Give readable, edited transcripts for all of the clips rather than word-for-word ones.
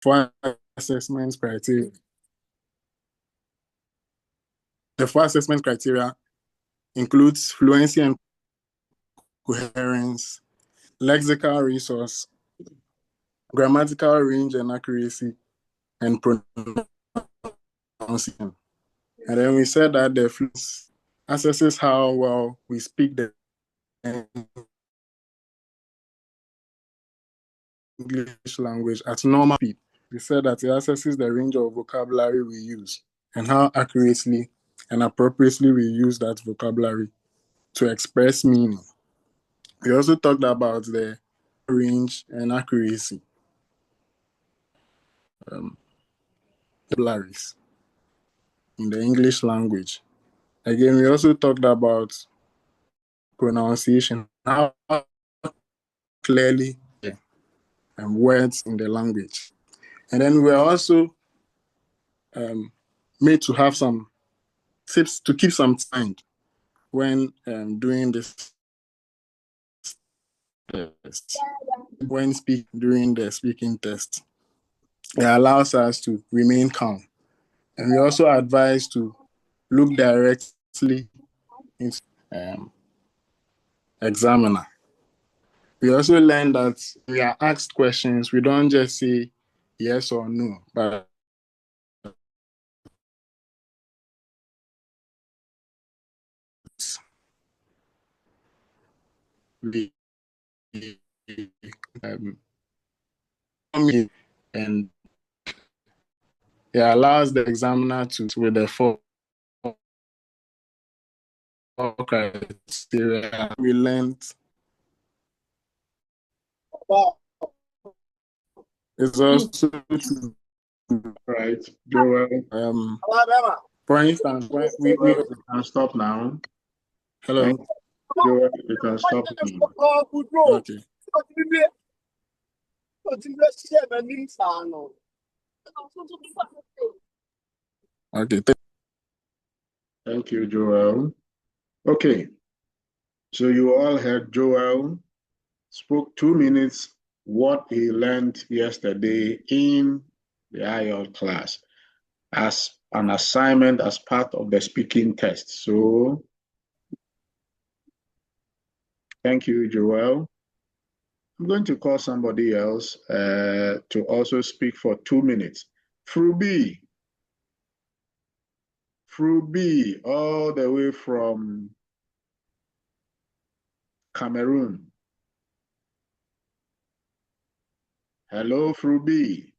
four assessment criteria. The four assessment criteria includes fluency and coherence, lexical resource, grammatical range and accuracy, and pronunciation. And then we said that the fluency assesses how well we speak the English language at normal speed. We said that it assesses the range of vocabulary we use and how accurately and appropriately we use that vocabulary to express meaning. We also talked about the range and accuracy. Vocabularies in the English language. Again, we also talked about pronunciation, how clearly words in the language. And then we're also made to have some tips to keep some time when doing this test. When speaking during the speaking test, it allows us to remain calm. And we also advise to look directly into examiner. We also learn that we are asked questions, we don't just say yes or no, but we and it allows the examiner to, with the four criteria we learned. It's also right, Joel. For instance, when we can stop now. hello. Joel, you can stop now. Okay. Okay. Thank you, Joel. Okay. So you all heard Joel spoke 2 minutes what he learned yesterday in the IELTS class as an assignment as part of the speaking test. So thank you, Joel. I'm going to call somebody else to also speak for 2 minutes. Frubi, all the way from Cameroon. Hello, Frubi.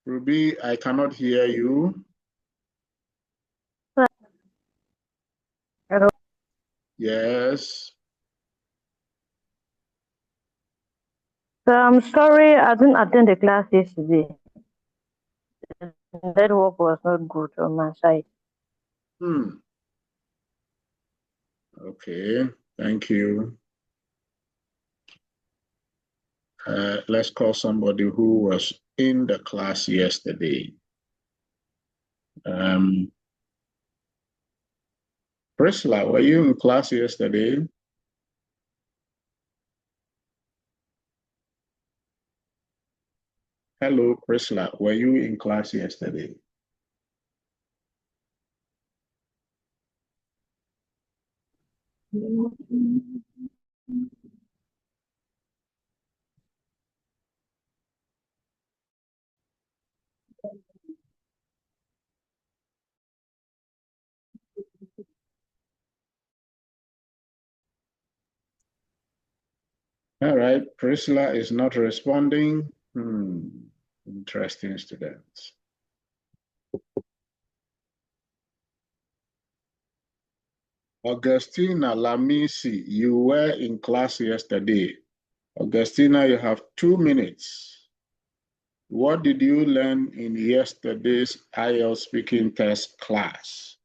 Frubi, I cannot hear you. Hello. Yes. So I'm sorry I didn't attend the class yesterday. The network was not good on my side. Okay, thank you. Let's call somebody who was in the class yesterday. Priscilla, were you in class yesterday? Hello, Priscilla, were you in class yesterday? All right, Priscilla is not responding. Interesting students. Augustina Lamisi, you were in class yesterday. Augustina, you have 2 minutes. What did you learn in yesterday's IELTS speaking test class?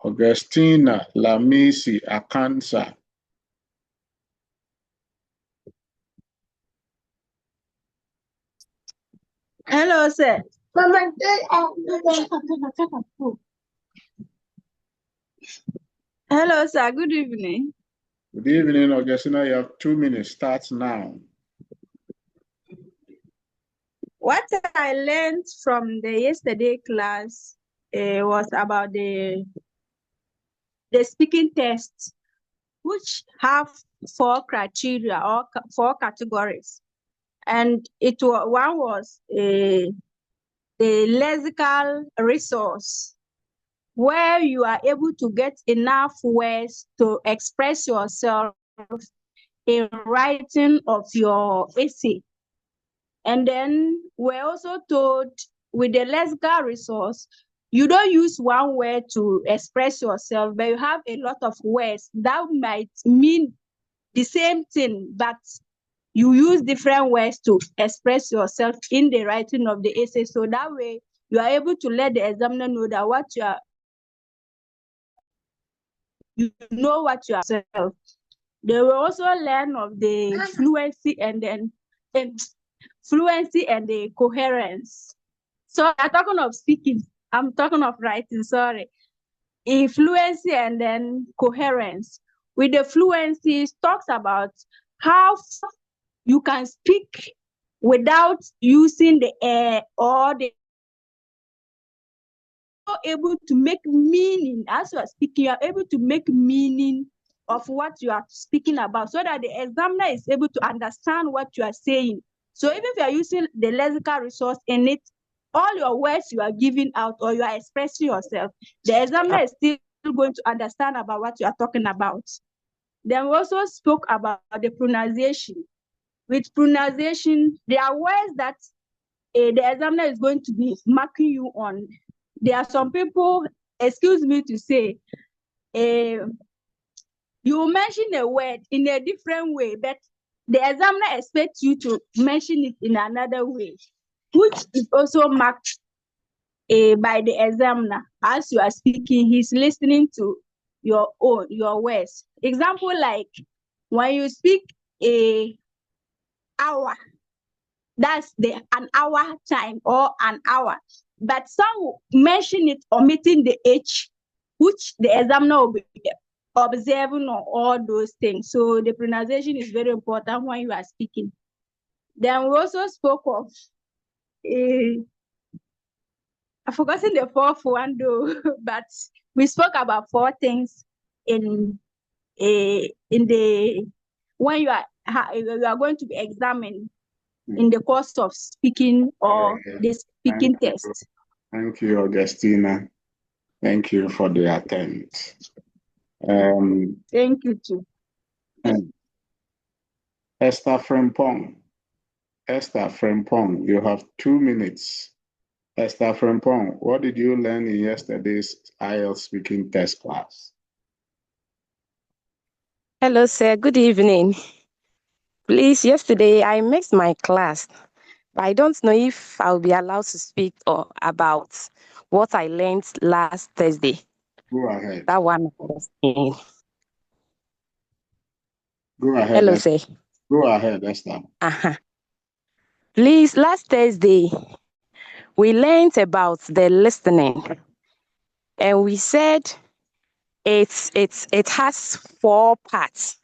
Augustina Lamisi Akansa. Hello, sir. Hello, sir. Good evening. Good evening, Augustina. You have 2 minutes. Start now. What I learned from the yesterday class was about the speaking test, which have 4 criteria or 4 categories, and one was a lexical resource where you are able to get enough words to express yourself in writing of your essay. And then we're also told with the lexical resource, you don't use one word to express yourself, but you have a lot of words that might mean the same thing, but you use different words to express yourself in the writing of the essay. So that way you are able to let the examiner know that you know what you are saying. They will also learn of the fluency and the coherence. So I'm talking of speaking, I'm talking of writing, sorry. In fluency and then coherence. With the fluency, it talks about how you can speak without using the or the able to make meaning. As you are speaking, you are able to make meaning of what you are speaking about so that the examiner is able to understand what you are saying. So even if you are using the lexical resource in it, all your words you are giving out or you are expressing yourself, the examiner is still going to understand about what you are talking about. Then we also spoke about the pronunciation. With pronunciation, there are words that the examiner is going to be marking you on. There are some people, excuse me to say, you mention a word in a different way, but the examiner expects you to mention it in another way, which is also marked by the examiner. As you are speaking, he's listening to your words. Example, like when you speak a hour, that's an hour time or an hour. But some will mention it omitting the H, which the examiner will be observing on all those things. So the pronunciation is very important when you are speaking. Then we also spoke of I've forgotten the 4th one though, but we spoke about 4 things in the when you are going to be examined in the course of speaking or the speaking test. Thank you, Augustina. Thank you for the attempt. Thank you too. Esther Frempong. Esther Frempong, you have 2 minutes. Esther Frempong, what did you learn in yesterday's IELTS speaking test class? Hello, sir. Good evening. Please, yesterday I missed my class. But I don't know if I'll be allowed to speak about what I learned last Thursday. Go ahead. That one. Go ahead. Hello, Esther. sir. Go ahead, Esther. Please, last Thursday, we learned about the listening. And we said it has 4 parts.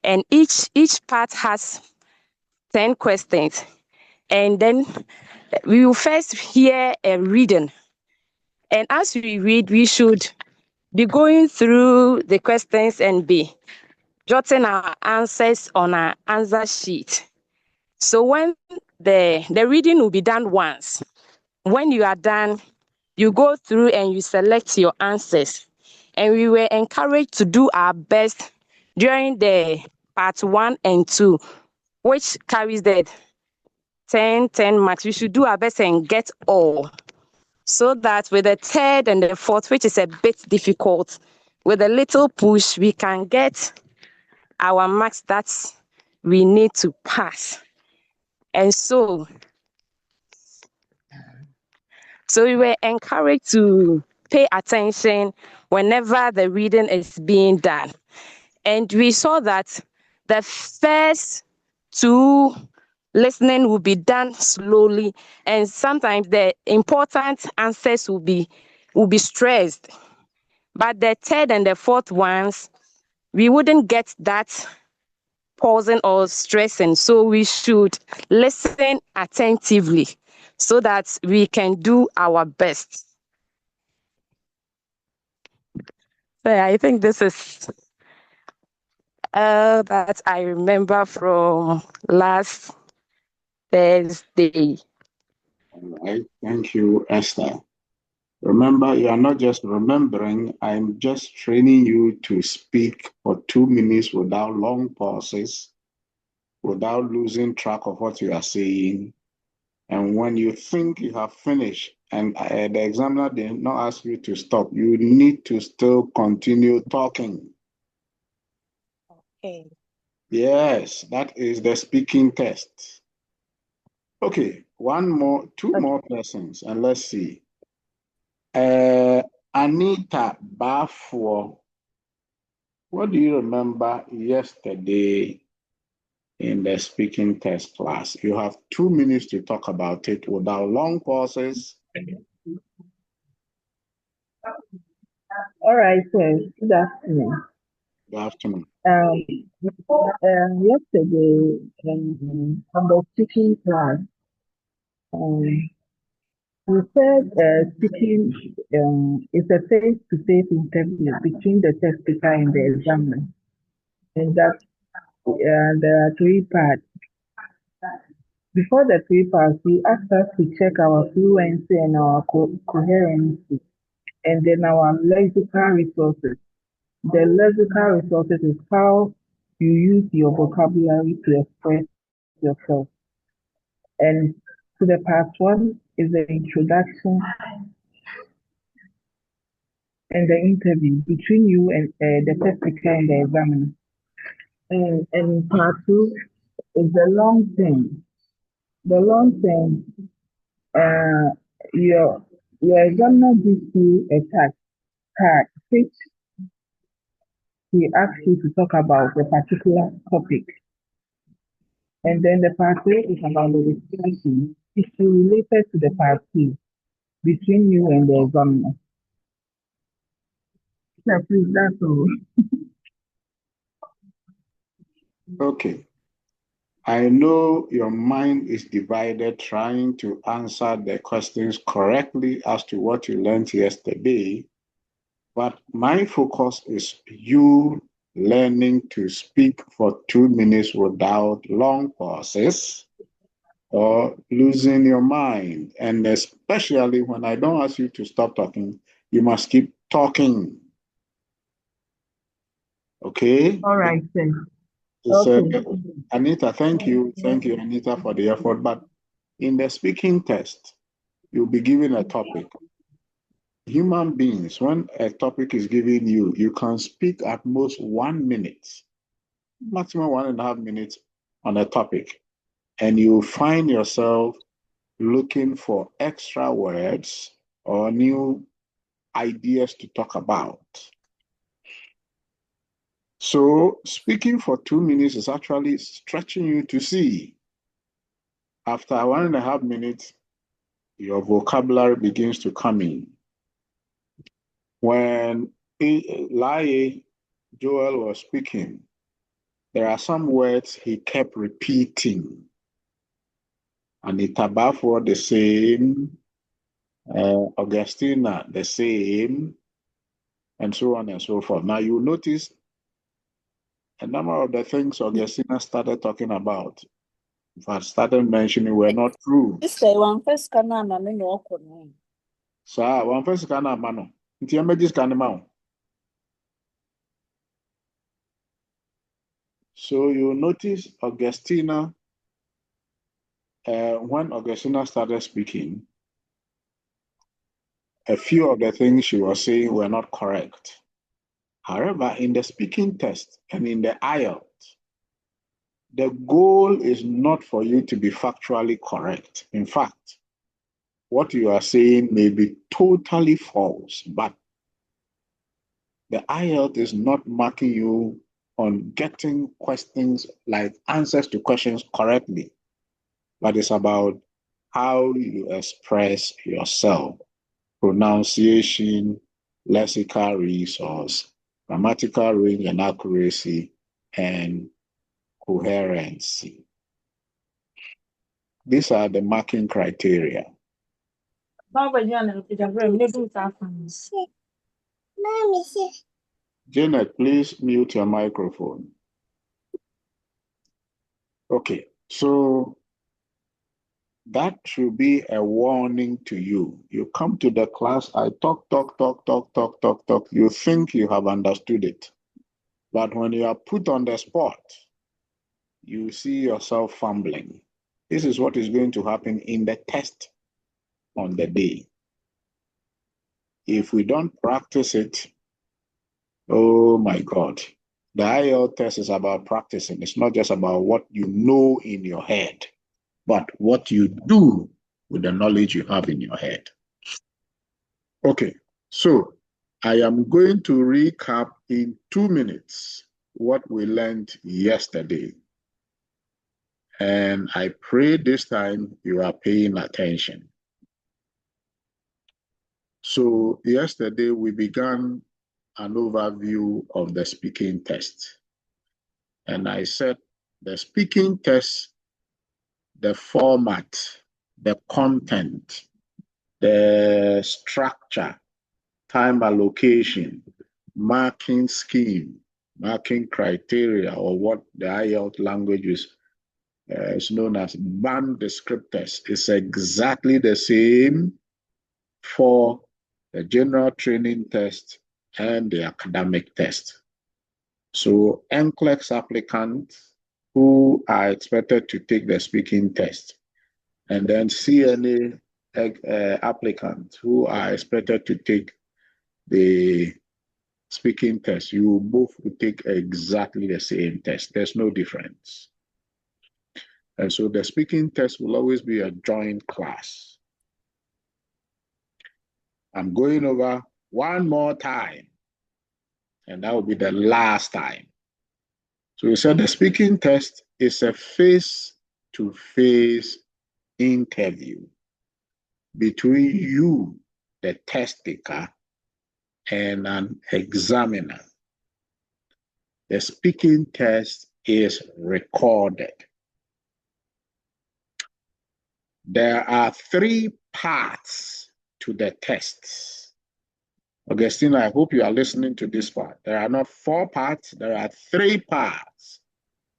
And each part has 10 questions. And then we will first hear a reading. And as we read, we should be going through the questions and be jotting our answers on our answer sheet. So when the reading will be done once, when you are done, you go through and you select your answers. And we were encouraged to do our best during the part 1 and 2, which carries the 10 marks. We should do our best and get all. So that with the 3rd and the 4th, which is a bit difficult, with a little push, we can get our marks that we need to pass. And so we were encouraged to pay attention whenever the reading is being done. And we saw that the first 2 listening will be done slowly, and sometimes the important answers will be stressed. But the third and the fourth ones, we wouldn't get that pausing or stressing. So we should listen attentively so that we can do our best. So I think this is that I remember from last Thursday. All right. Thank you, Esther. Remember, you are not just remembering, I'm just training you to speak for 2 minutes without long pauses, without losing track of what you are saying. And when you think you have finished and the examiner did not ask you to stop, you need to still continue talking. Okay. Yes, that is the speaking test. Okay, two more persons, and let's see. Anita Bafo, what do you remember yesterday in the speaking test class? You have 2 minutes to talk about it without long pauses. All right, sir. Good afternoon. Good afternoon. Yesterday, on the speaking class, we said speaking is a face-to-face interview between the test taker and the examiner, and that there are 3 parts. Before the 3 parts, we asked us to check our fluency and our coherency, and then our lexical resources. The lexical resources is how you use your vocabulary to express yourself. And to the part 1 is the introduction and the interview between you and the test taker and the examiner. And part 2 is the long term. The long term, your examiner gives you a card which he asks you to talk about a particular topic. And then the part 3 is about the discussion issue related to the part 2 between you and the examiner. Yeah, please, that's all. Okay. I know your mind is divided trying to answer the questions correctly as to what you learned yesterday, but my focus is you learning to speak for 2 minutes without long pauses or losing your mind. And especially when I don't ask you to stop talking, you must keep talking. Okay? All right, sir. Okay. Anita, thank you. Thank you, Anita, for the effort. But in the speaking test, you'll be given a topic. Human beings, when a topic is given you, you can speak at most 1 minute, maximum 1.5 minutes on a topic. And you find yourself looking for extra words or new ideas to talk about. So speaking for 2 minutes is actually stretching you to see. After 1.5 minutes, your vocabulary begins to come in. When Lai Joel was speaking, there are some words he kept repeating. Anita Bafo, the same. Augustina, the same. And so on and so forth. Now you notice a number of the things Augustina started talking about, if I started mentioning, were not true. So one first can mano. So you notice Augustina, when Augustina started speaking, a few of the things she was saying were not correct. However, in the speaking test and in the IELTS, the goal is not for you to be factually correct. In fact, what you are saying may be totally false, but the IELTS is not marking you on getting questions like answers to questions correctly. but it's about how you express yourself, pronunciation, lexical resource, grammatical range and accuracy, and coherency. These are the marking criteria. Janet, please mute your microphone. Okay, so that should be a warning to you. You come to the class, I talk. You think you have understood it. But when you are put on the spot, you see yourself fumbling. This is what is going to happen in the test on the day. If we don't practice it, oh my God. The IELTS test is about practicing. It's not just about what you know in your head, but what you do with the knowledge you have in your head. Okay, so I am going to recap in 2 minutes what we learned yesterday. And I pray this time you are paying attention. So yesterday we began an overview of the speaking test. And I said the speaking test, the format, the content, the structure, time allocation, marking scheme, marking criteria, or what the IELTS language is known as band descriptors, is exactly the same for the general training test and the academic test. So NCLEX applicants who are expected to take the speaking test, and then CNA applicants who are expected to take the speaking test, you both will take exactly the same test. There's no difference. And so the speaking test will always be a joint class. I'm going over one more time, and that will be the last time. So we said the speaking test is a face-to-face interview between you, the test taker, and an examiner. The speaking test is recorded. There are 3 parts to the tests. Augustine, I hope you are listening to this part. There are not 4 parts, there are 3 parts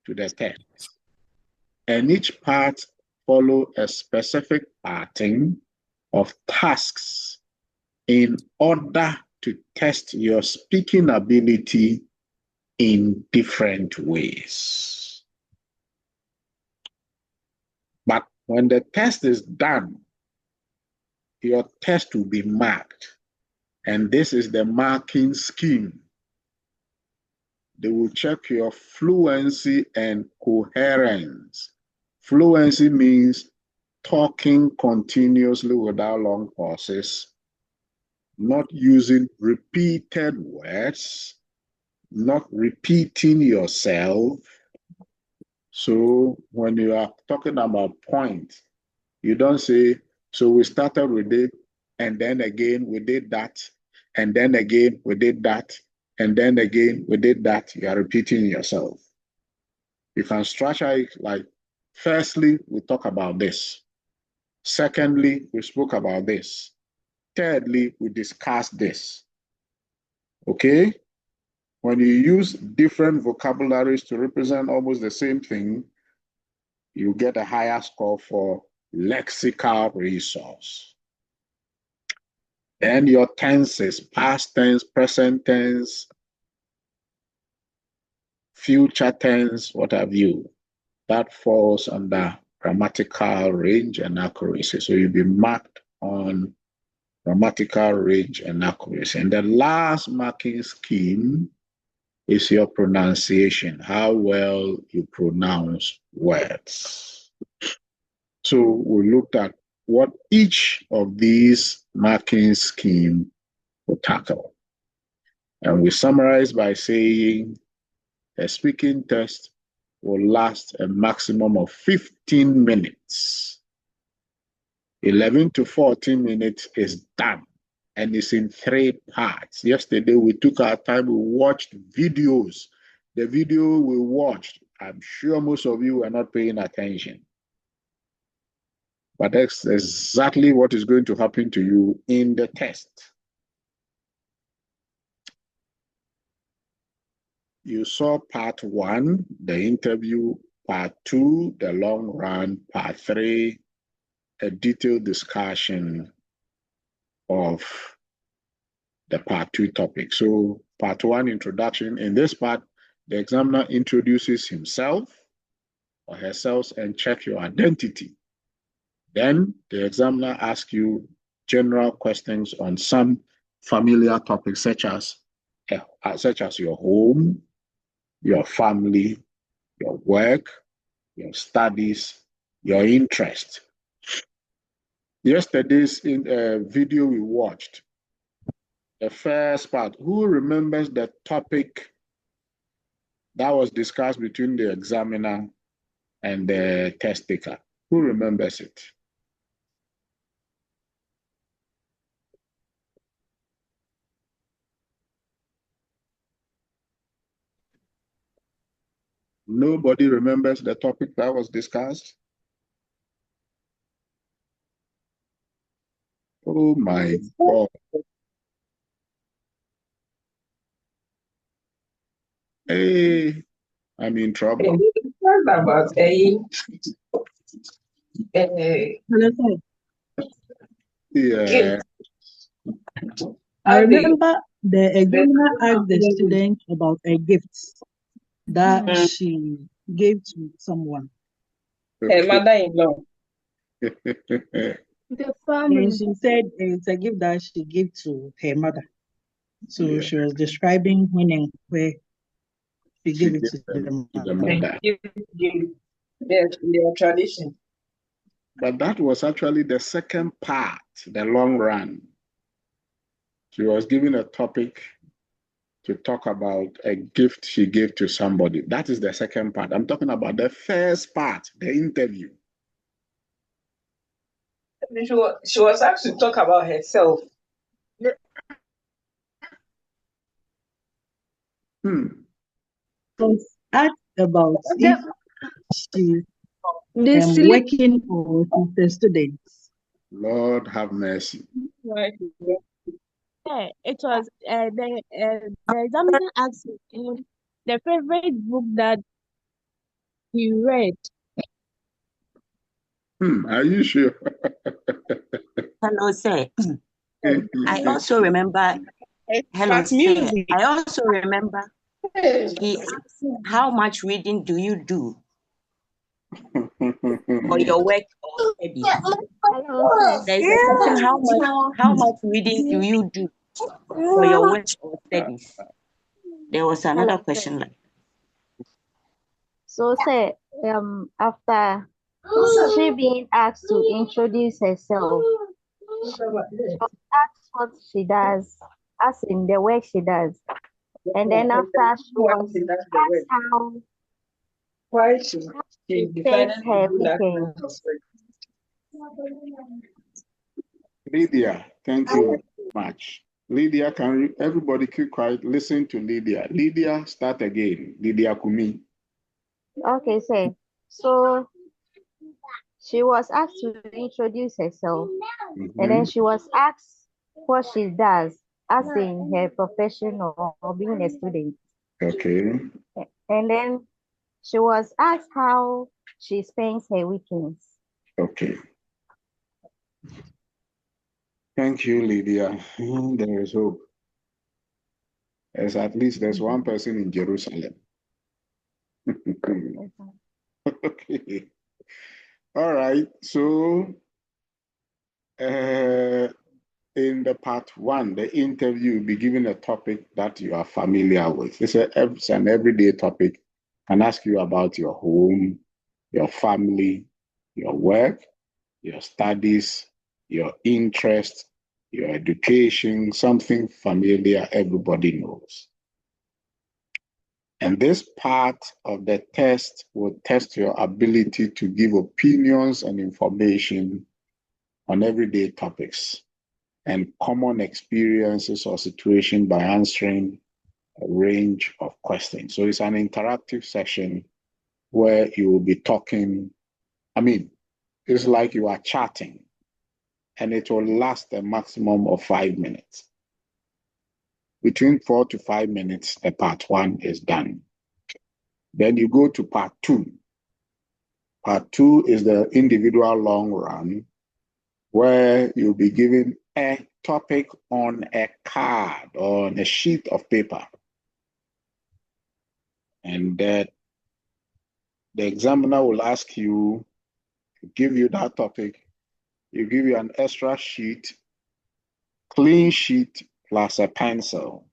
to the test. And each part follows a specific pattern of tasks in order to test your speaking ability in different ways. But when the test is done, your test will be marked. And this is the marking scheme. They will check your fluency and coherence. Fluency means talking continuously without long pauses, not using repeated words, not repeating yourself. So when you are talking about point, you don't say, so we started with it, and then again we did that, and then again we did that, and then again we did that. You are repeating yourself. You can structure it like, firstly, we talk about this. Secondly, we spoke about this. Thirdly, we discussed this. Okay? When you use different vocabularies to represent almost the same thing, you get a higher score for lexical resource. Then your tenses, past tense, present tense, future tense, what have you, that falls under grammatical range and accuracy. So you'll be marked on grammatical range and accuracy. And the last marking scheme is your pronunciation, how well you pronounce words. So we looked at what each of these marking schemes will tackle. And we summarize by saying a speaking test will last a maximum of 15 minutes. 11 to 14 minutes is done, and it's in 3 parts. Yesterday, we took our time, we watched videos. The video we watched, I'm sure most of you are not paying attention. But that's exactly what is going to happen to you in the test. You saw part 1, the interview, part 2, the long run, part 3, a detailed discussion of the part 2 topic. So part 1, introduction. In this part, the examiner introduces himself or herself and check your identity. Then the examiner asks you general questions on some familiar topics such as your home, your family, your work, your studies, your interest. Yesterday's video we watched, the first part, who remembers the topic that was discussed between the examiner and the test taker? Who remembers it? Nobody remembers the topic that was discussed? Oh my God. Hey, I'm in trouble. About Yeah. I remember the examiner asked the student about a gift that she gave to someone. her mother-in-law. The And family. she said it's a gift that she gave to her mother. So Yeah. she was describing when and where she gave it to To the the mother. Yes, their tradition. But that was actually the second part, the long run. She was given a topic to talk about a gift she gave to somebody. That is the second part. I'm talking about the first part, the interview. She was asked to talk about herself. was asked about if she's The sleep. working or she's a student. Lord have mercy. Right. Yeah, it was the examiner asked him the favorite book that he read. Are you sure? Hello, sir. I also remember. Hello, But sir. music. I also remember he asked, how much reading do you do for your work or studies? There is a question, how much reading do you do for your work or studies? There was another question like, So say after she being asked to introduce herself, she was asked what she does, as in the work she does. And then after she was asked how Why she she decided spends to her do that kind weekend. of work. Lydia, thank you much. Lydia, can everybody keep quiet? Listen to Lydia. Lydia, start again. Lydia Kumi. Okay, so she was asked to introduce herself, and then she was asked what she does, as in her profession or being a student. Okay. And then she was asked how she spends her weekends. Okay. Thank you, Lydia. There is hope. There's at least one person in Jerusalem. Okay. All right. So in the part 1, the interview will be given a topic that you are familiar with. It's an everyday topic. Can ask you about your home, your family, your work, your studies, your interest, your education, something familiar everybody knows. And this part of the test will test your ability to give opinions and information on everyday topics and common experiences or situations by answering a range of questions. So it's an interactive session where you will be talking. It's like you are chatting, and it will last a maximum of 5 minutes. Between 4 to 5 minutes, the part 1 is done. Then you go to part 2. Part 2 is the individual long run, where you'll be given a topic on a card or on a sheet of paper. And that the examiner will ask you to give you that topic. You give you an extra sheet, clean sheet plus a pencil.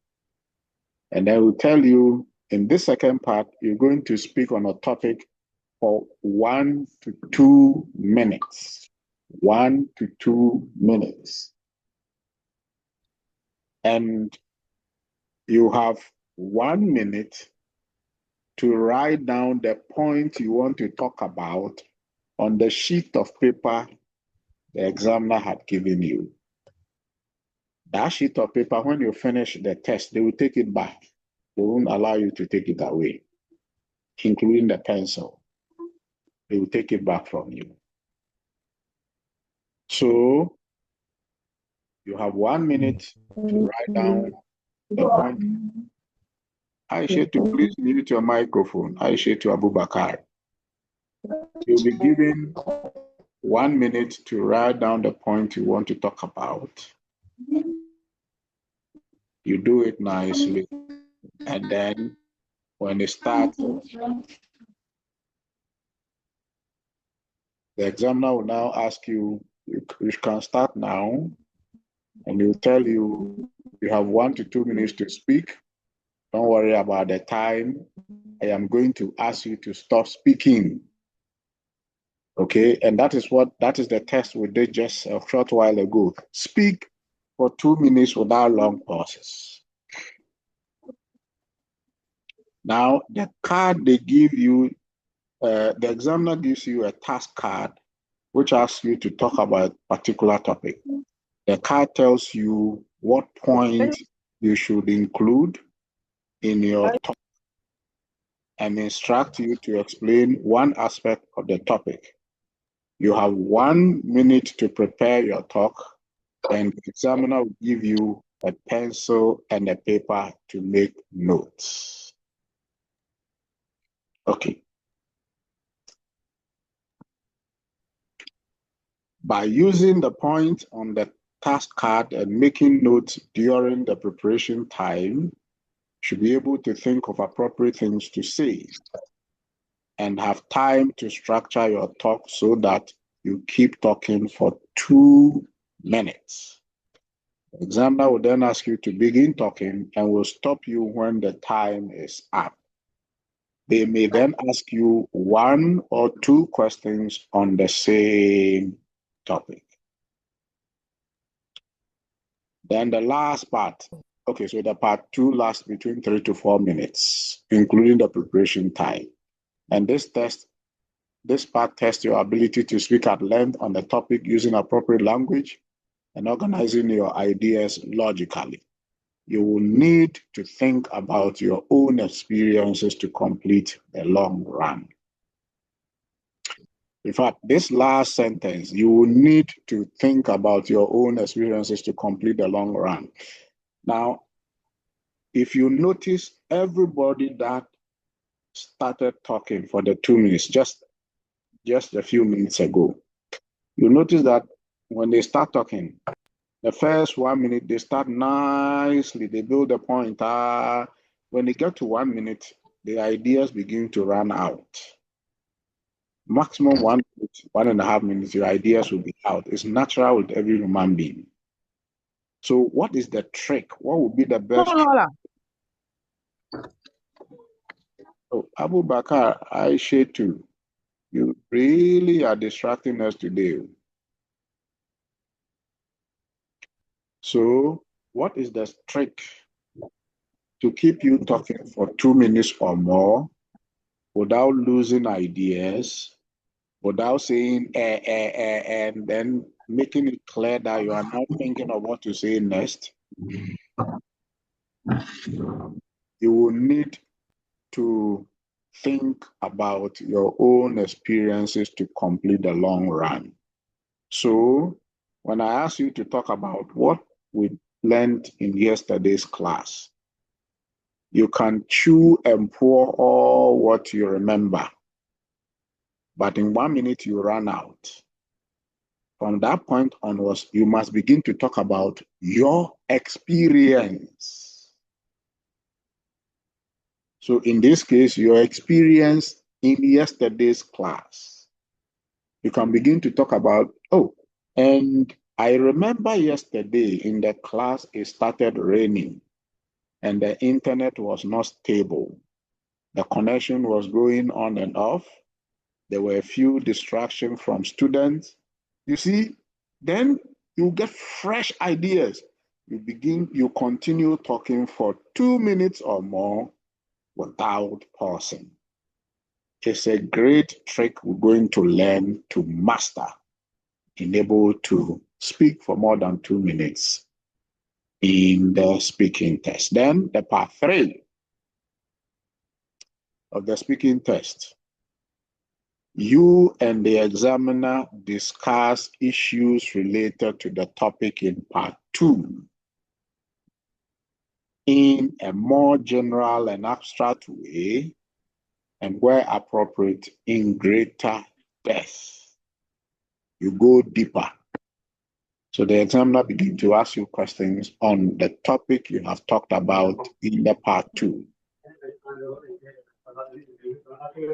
And then we'll tell you in this second part, you're going to speak on a topic for 1 to 2 minutes. 1 to 2 minutes. And you have 1 minute to write down the point you want to talk about on the sheet of paper the examiner had given you. That sheet of paper, when you finish the test, they will take it back. They won't allow you to take it away, including the pencil. They will take it back from you. So you have 1 minute to write down the point. Aisha, to please mute your microphone. Aisha to Abubakar. You'll be given 1 minute to write down the point you want to talk about. You do it nicely. And then when it starts, the examiner will now ask you, you can start now, and he'll tell you, you have 1 to 2 minutes to speak. Don't worry about the time. I am going to ask you to stop speaking. Okay, and that is the test we did just a short while ago. Speak for 2 minutes without long pauses. Now, the card they give you, the examiner gives you a task card, which asks you to talk about a particular topic. The card tells you what point you should include in your talk and instruct you to explain one aspect of the topic. You have 1 minute to prepare your talk, and the examiner will give you a pencil and a paper to make notes. Okay. By using the point on the task card and making notes during the preparation time, you should be able to think of appropriate things to say and have time to structure your talk so that you keep talking for 2 minutes. The examiner will then ask you to begin talking and will stop you when the time is up. They may then ask you 1 or 2 questions on the same topic. Then the last part, okay, so the part 2 lasts between 3 to 4 minutes, including the preparation time. And this part tests your ability to speak at length on the topic using appropriate language and organizing your ideas logically. You will need to think about your own experiences to complete the long run. In fact, this last sentence, you will need to think about your own experiences to complete the long run. Now, if you notice, everybody that started talking for the 2 minutes, just a few minutes ago, you notice that when they start talking, the first 1 minute, they start nicely, they build a point. When they get to 1 minute, the ideas begin to run out. Maximum 1 minute, 1.5 minutes, your ideas will be out. It's natural with every human being. So what is the trick? What would be the best trick? Oh, Abu Bakar, I share too. You really are distracting us today. So what is the trick to keep you talking for 2 minutes or more without losing ideas, without saying and then making it clear that you are not thinking of what to say next. You will need to think about your own experiences to complete the long run. So when I ask you to talk about what we learned in yesterday's class, you can chew and pour all what you remember, but in 1 minute you run out. From that point onwards, you must begin to talk about your experience. So in this case, your experience in yesterday's class. You can begin to talk about, and I remember yesterday in the class, it started raining and the internet was not stable. The connection was going on and off. There were a few distractions from students. You see, then you get fresh ideas. You continue talking for 2 minutes or more without pausing. It's a great trick we're going to learn to master, being able to speak for more than 2 minutes in the speaking test. Then the part 3 of the speaking test. You and the examiner discuss issues related to the topic in part 2 in a more general and abstract way, and where appropriate, in greater depth. You go deeper. So the examiner begins to ask you questions on the topic you have talked about in the part 2.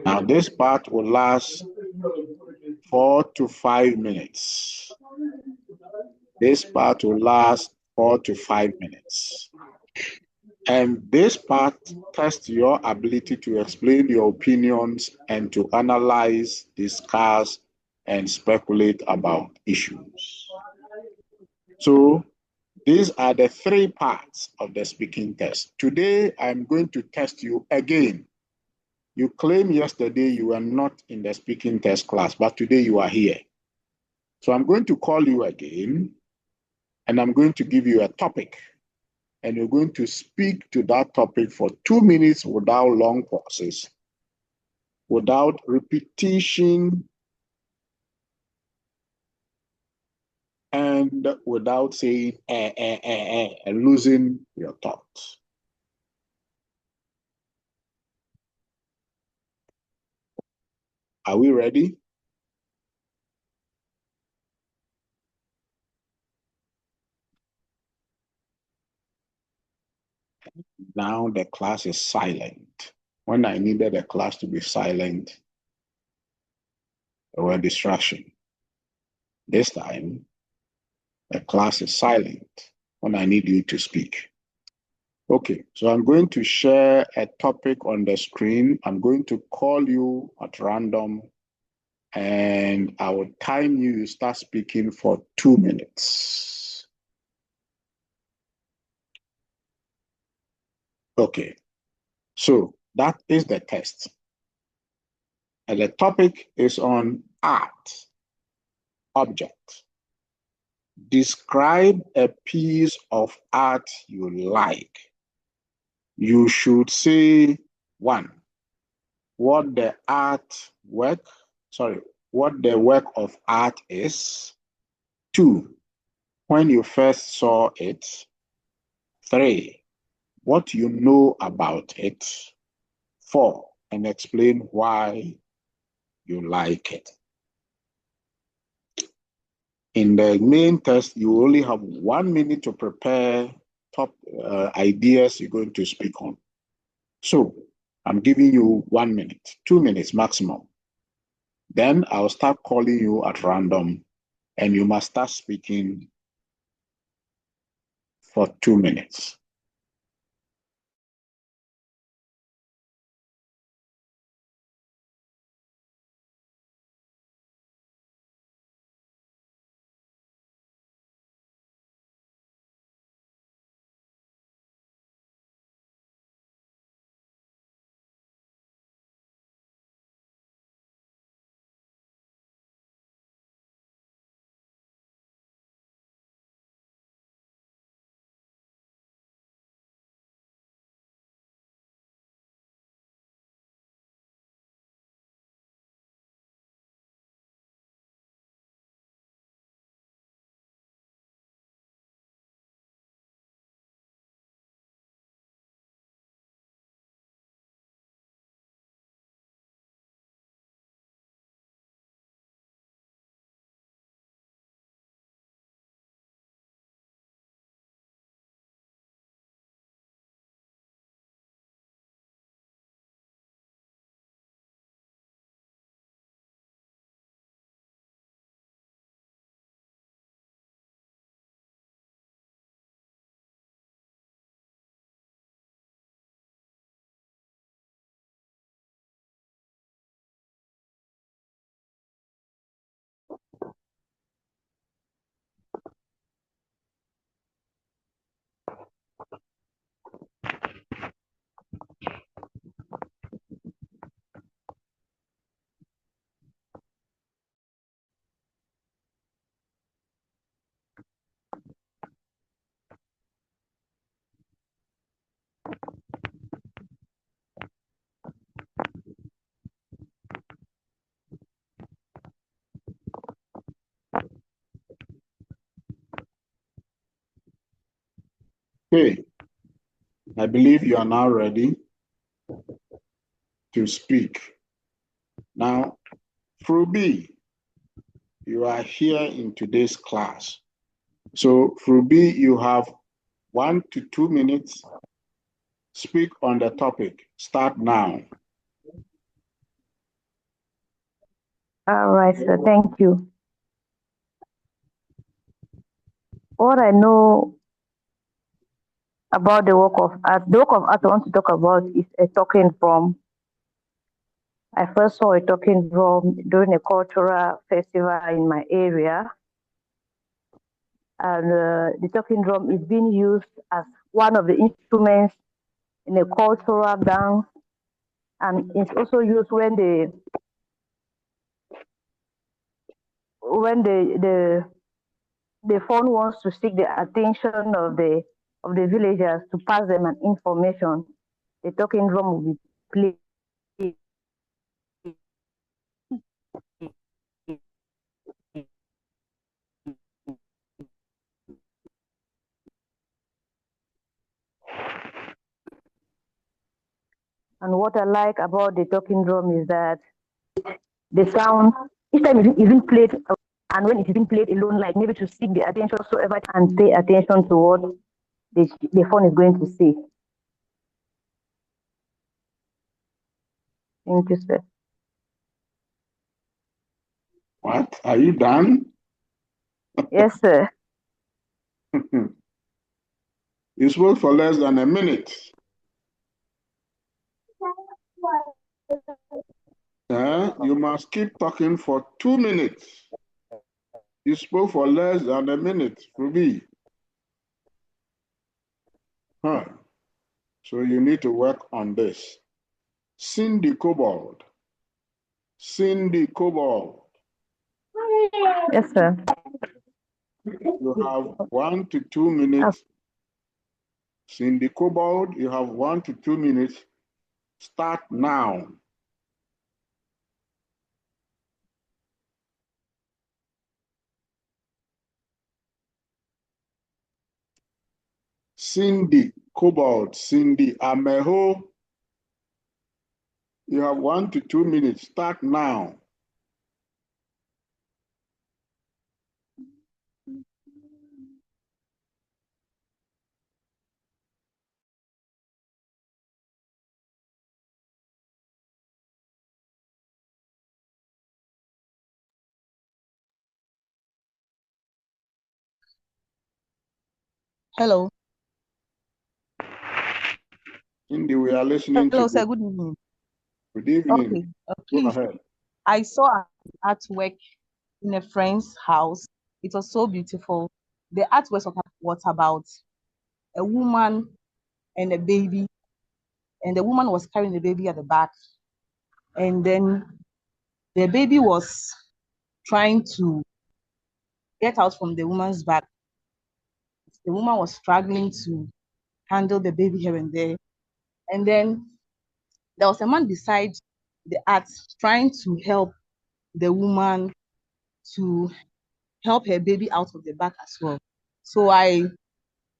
Now this part will last 4 to 5 minutes. This part will last 4 to 5 minutes. And this part tests your ability to explain your opinions and to analyze, discuss, and speculate about issues. So these are the 3 parts of the speaking test. Today, I'm going to test you again. You claimed yesterday you were not in the speaking test class, but today you are here. So I'm going to call you again, and I'm going to give you a topic. And you're going to speak to that topic for 2 minutes without long pauses, without repetition, and without saying and losing your thoughts. Are we ready? Now the class is silent. When I needed the class to be silent, there were distractions. This time, the class is silent when I need you to speak. Okay, so I'm going to share a topic on the screen. I'm going to call you at random, and I will time you. You start speaking for 2 minutes. Okay, so that is the test. And the topic is on art, object. Describe a piece of art you like. You should say, 1, what the work of art is. 2, when you first saw it. 3, what you know about it. 4, and explain why you like it. In the main test, you only have 1 minute to prepare top ideas you're going to speak on. So I'm giving you 1 minute, 2 minutes maximum. Then I'll start calling you at random, and you must start speaking for 2 minutes. Okay, I believe you are now ready to speak. Now, Frubi, you are here in today's class. So, Frubi, you have 1 to 2 minutes. Speak on the topic. Start now. All right, sir. Thank you. What I know about the work of art, I want to talk about is a talking drum. I first saw a talking drum during a cultural festival in my area. And the talking drum is being used as one of the instruments in a cultural dance. And it's also used when the phone wants to seek the attention of the villagers to pass them an information. The talking drum will be played. And what I like about the talking drum is that the sound, each time it isn't played, and when it isn't played alone, like maybe to seek the attention whatsoever and pay attention to what the phone is going to say. Thank you, sir. What? Are you done? Yes, sir. You spoke for less than a minute. You must keep talking for 2 minutes. You spoke for less than a minute, Ruby. So you need to work on this. Cindy Kobold. Cindy Kobold. Yes, sir. You have 1 to 2 minutes. Cindy Kobold, you have 1 to 2 minutes. Start now. Cindy Kobold, Cindy Ameho. You have 1 to 2 minutes. Start now. Hello. Cindy, we are listening Hello, to sir. you. Good evening. Good evening. Okay. Go Please, ahead. I saw an artwork in a friend's house. It was so beautiful. The artwork was about a woman and a baby, and the woman was carrying the baby at the back. And then the baby was trying to get out from the woman's back. The woman was struggling to handle the baby here and there. And then there was a man beside the art trying to help the woman to help her baby out of the back as well. So I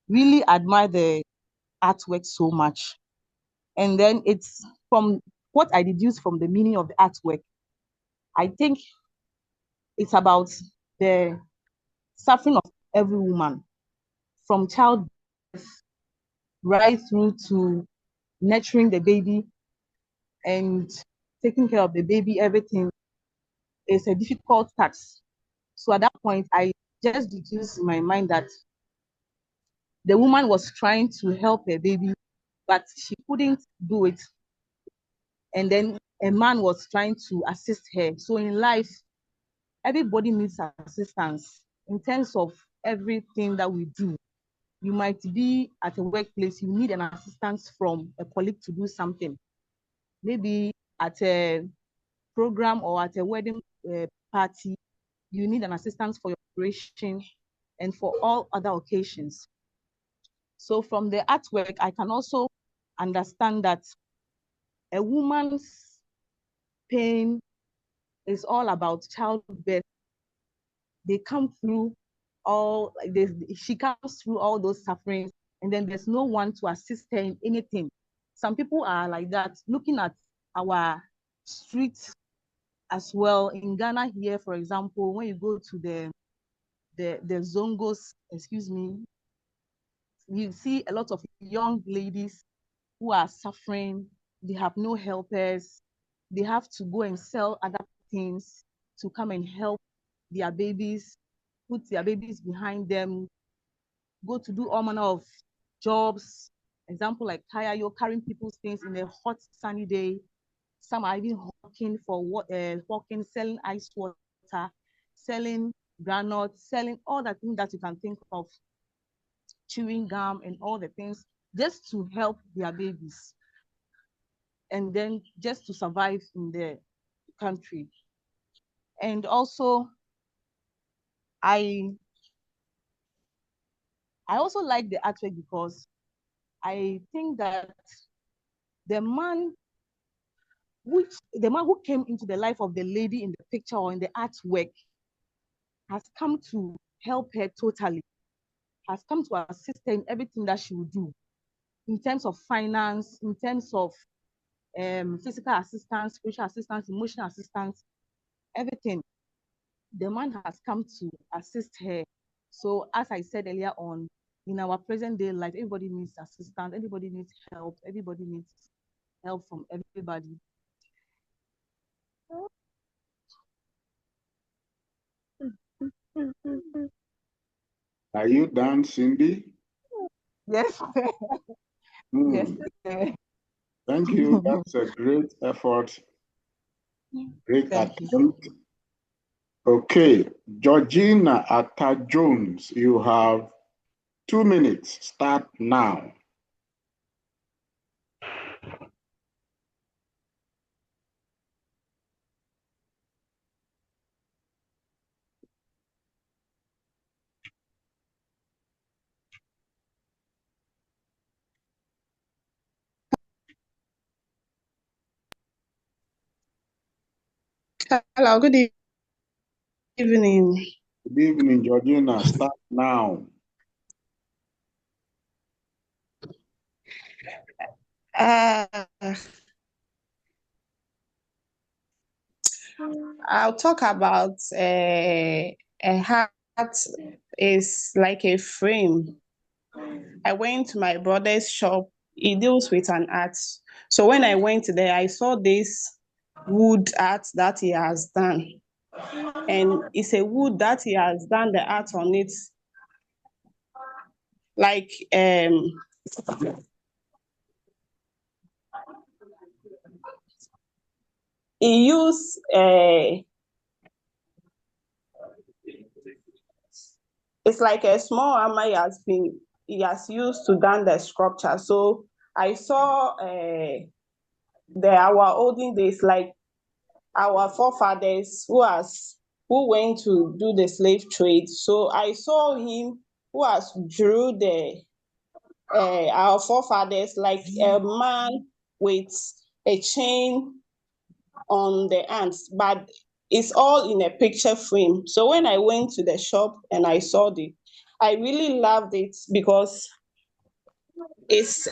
really admire the artwork so much. And then it's from what I deduced from the meaning of the artwork. I think it's about the suffering of every woman from childbirth right through to nurturing the baby and taking care of the baby. Everything is a difficult task. So at that point, I just deduced in my mind that the woman was trying to help her baby, but she couldn't do it. And then a man was trying to assist her. So in life, everybody needs assistance in terms of everything that we do. You might be at a workplace, you need an assistance from a colleague to do something. Maybe at a program or at a wedding party, you need an assistance for your operation and for all other occasions. So from the artwork, I can also understand that a woman's pain is all about childbirth. They come through she comes through all those sufferings and then there's no one to assist her in anything. Some people are like that. Looking at our streets as well in Ghana here, for example, when you go to the Zongos, excuse me, you see a lot of young ladies who are suffering. They have no helpers. They have to go and sell other things to come and help their babies, put their babies behind them, go to do all manner of jobs. Example like tire, you're carrying people's things in a hot sunny day. Some are even hawking for hawking, selling ice water, selling granules, selling all the things that you can think of, chewing gum and all the things, just to help their babies and then just to survive in the country. And also, I also like the artwork because I think that the man who came into the life of the lady in the picture or in the artwork has come to help her totally, has come to assist her in everything that she will do, in terms of finance, in terms of physical assistance, spiritual assistance, emotional assistance, everything. The man has come to assist her. So as I said earlier on, in our present day life, everybody needs assistance, everybody needs help, everybody needs help from everybody. Are you done, Cindy? Yes. Yes. Thank you. That's a great effort. Great attempt. Okay, Georgina Atta-Jones, you have 2 minutes. Start now. Hello, good evening. Good evening, Georgina. Start now. I'll talk about a heart is like a frame. I went to my brother's shop. He deals with an art. So when I went there, I saw this wood art that he has done. And it's a wood that he has done the art on it. Like he used it's like a small hammer he has used to done the sculpture. So I saw our olden days, like our forefathers who went to do the slave trade. So I saw him who has drew our forefathers, like a man with a chain on the hands, but it's all in a picture frame. So when I went to the shop and I saw it, I really loved it because it's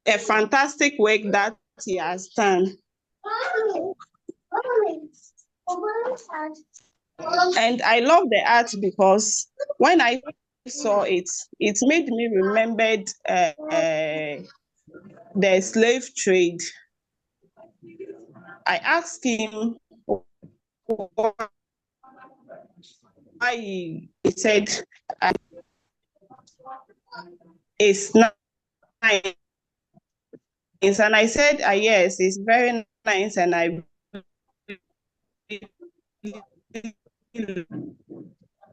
a fantastic work that he has done. And I love the art because when I saw it, it made me remember the slave trade. I asked him why he said it's nice. And I said, yes, it's very nice. And I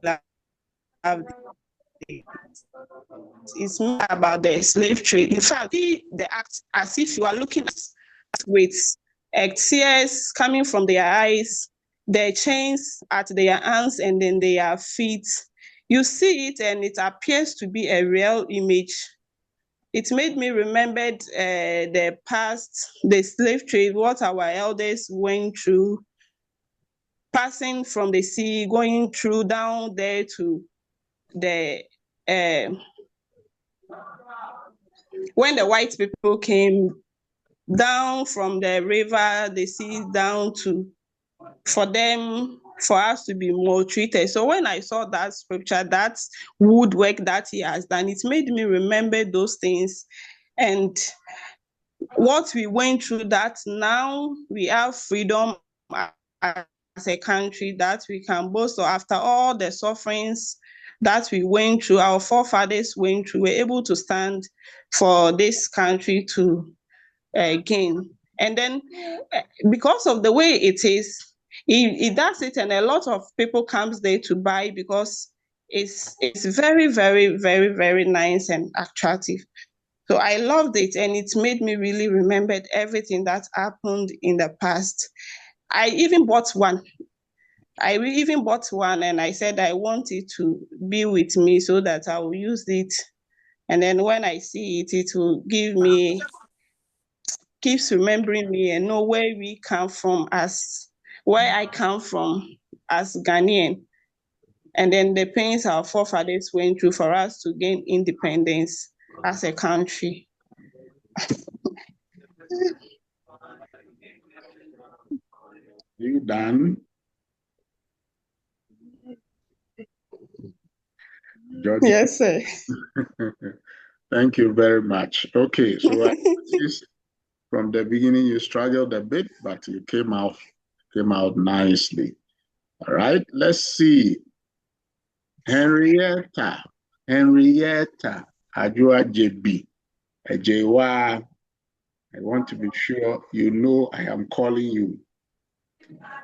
love it. It's more about the slave trade. In fact, the act as if you are looking at with tears coming from their eyes, their chains at their hands and then their feet. You see it and it appears to be a real image. It made me remember the past, the slave trade, what our elders went through, passing from the sea, going through down there to the when the white people came down from the river, the sea down to, for us to be maltreated. So when I saw that scripture, that woodwork that he has done, it made me remember those things and what we went through, that now we have freedom as a country that we can boast of. After all the sufferings that we went through, our forefathers went through, we're able to stand for this country to gain. And then because of the way it is, it does it, and a lot of people comes there to buy because it's very, very, very, very nice and attractive. So I loved it, and it made me really remembered everything that happened in the past. I even bought one. And I said I want it to be with me so that I will use it. And then when I see it, it will keeps remembering me and know where I come from as Ghanaian. And then the pains our forefathers went through for us to gain independence as a country. You done? George? Yes, sir. Thank you very much. Okay, so I noticed from the beginning you struggled a bit, but you came out nicely. All right, let's see. Henrietta Ajua JB. Ejewa. I want to be sure you know I am calling you.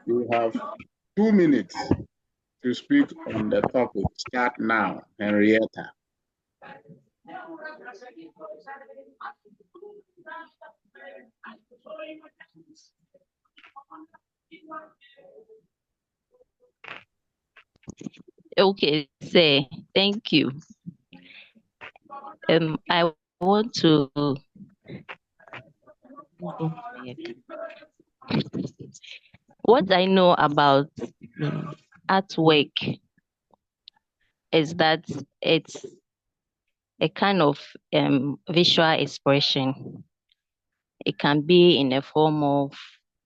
You have 2 minutes to speak on the topic. Start now, Henrietta. Okay, say thank you. I want to what I know about artwork is that it's a kind of visual expression. It can be in the form of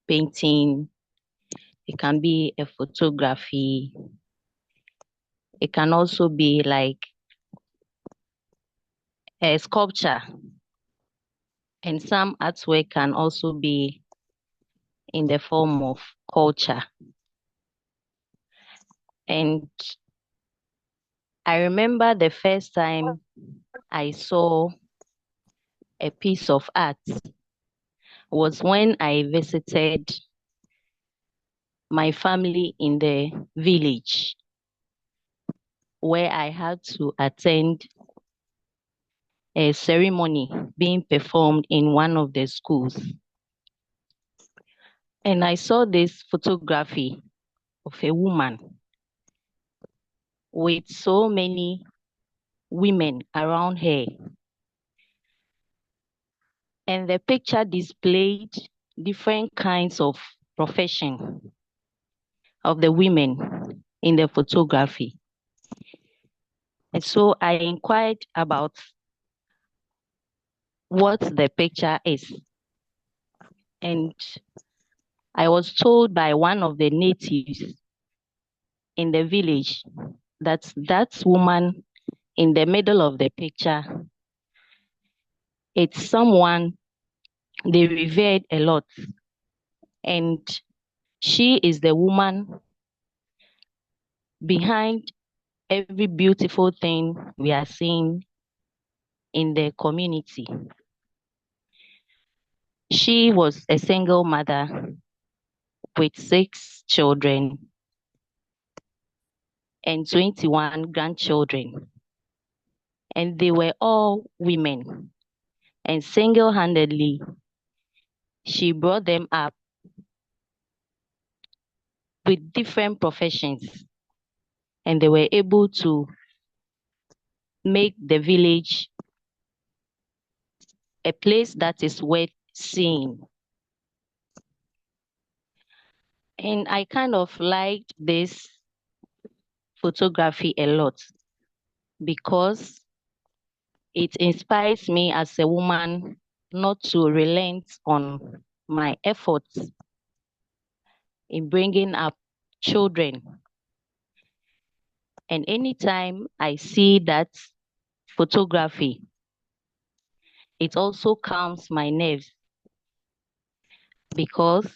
painting, it can be a photography, it can also be like a sculpture, and some artwork can also be in the form of culture. And I remember the first time I saw a piece of art was when I visited my family in the village, where I had to attend a ceremony being performed in one of the schools. And I saw this photography of a woman with so many women around her. And the picture displayed different kinds of profession of the women in the photography. And so I inquired about what the picture is. And I was told by one of the natives in the village that that woman in the middle of the picture, it's someone they revered a lot. And she is the woman behind every beautiful thing we are seeing in the community. She was a single mother with 6 children and 21 grandchildren. And they were all women. And single-handedly, she brought them up with different professions. And they were able to make the village a place that is worth seeing. And I kind of liked this photography a lot because it inspires me as a woman not to relent on my efforts in bringing up children. And anytime I see that photography, it also calms my nerves because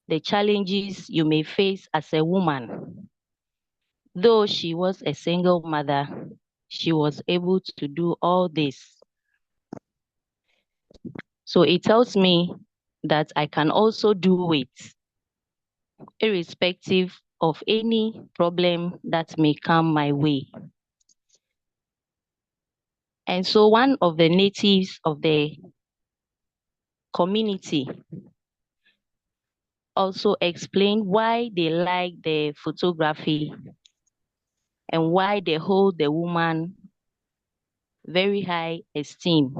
the challenges you may face as a woman. Though she was a single mother, she was able to do all this. So it tells me that I can also do it, irrespective of any problem that may come my way. And so one of the natives of the community also explained why they like the photography and why they hold the woman very high esteem.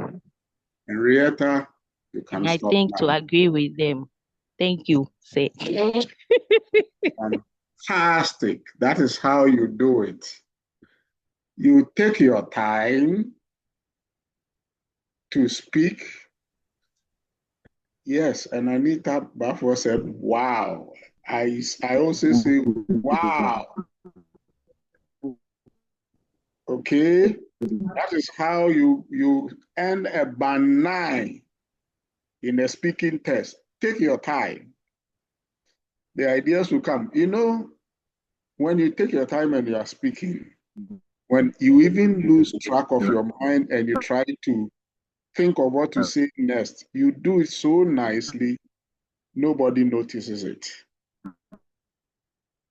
Henrietta, you can And I stop think now. to agree with them. Thank you, say. Fantastic. That is how you do it. You take your time to speak. Yes, and Anita Bafo said, wow. I also say, wow. Okay, that is how you earn a band 9 in a speaking test. Take your time. The ideas will come. You know, when you take your time and you are speaking, when you even lose track of your mind and you try to think of what to say next, you do it so nicely, nobody notices it.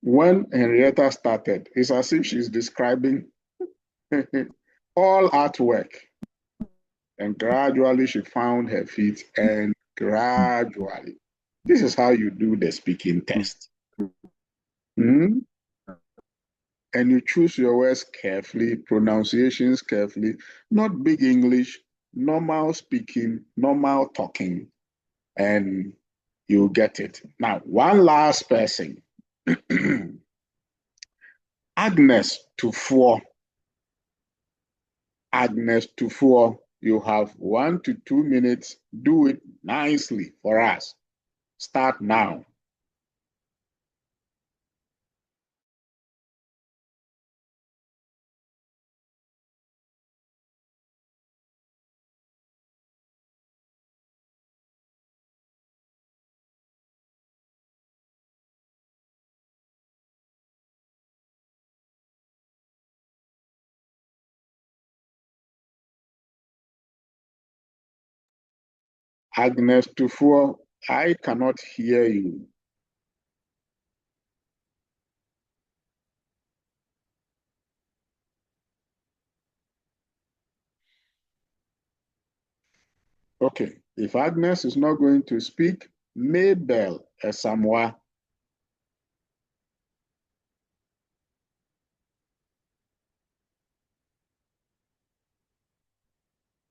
When Henrietta started, it's as if she's describing all artwork. And gradually she found her feet, and gradually. This is how you do the speaking test. And you choose your words carefully, pronunciations carefully, not big English, normal speaking, normal talking, and you get it. Now, one last person. Agnes Tufuo. Agnes Tufuo, you have 1 to 2 minutes. Do it nicely for us. Start now. Agnes Tufuo, I cannot hear you. Okay, if Agnes is not going to speak, Mabel Esamwa.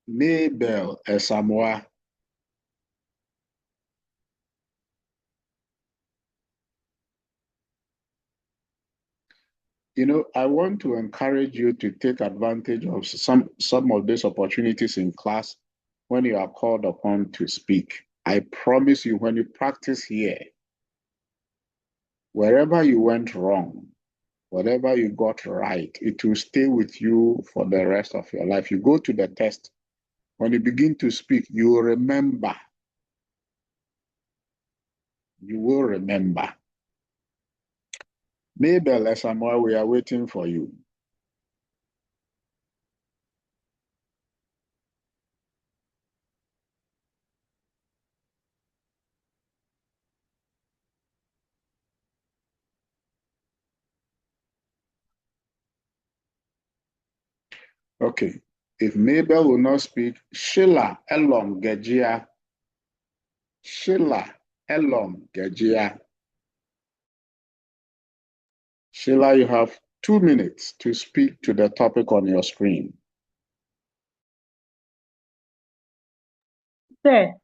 Mabel Esamwa. You know, I want to encourage you to take advantage of some of these opportunities in class when you are called upon to speak. I promise you, when you practice here, wherever you went wrong, whatever you got right, it will stay with you for the rest of your life. You go to the test, when you begin to speak, you will remember. You will remember. Mabel Esamwa, we are waiting for you. Okay. If Mabel will not speak, Sheila Elom Gejia. Sheila Elom Gejia. Sheila, you have 2 minutes to speak to the topic on your screen. Sir,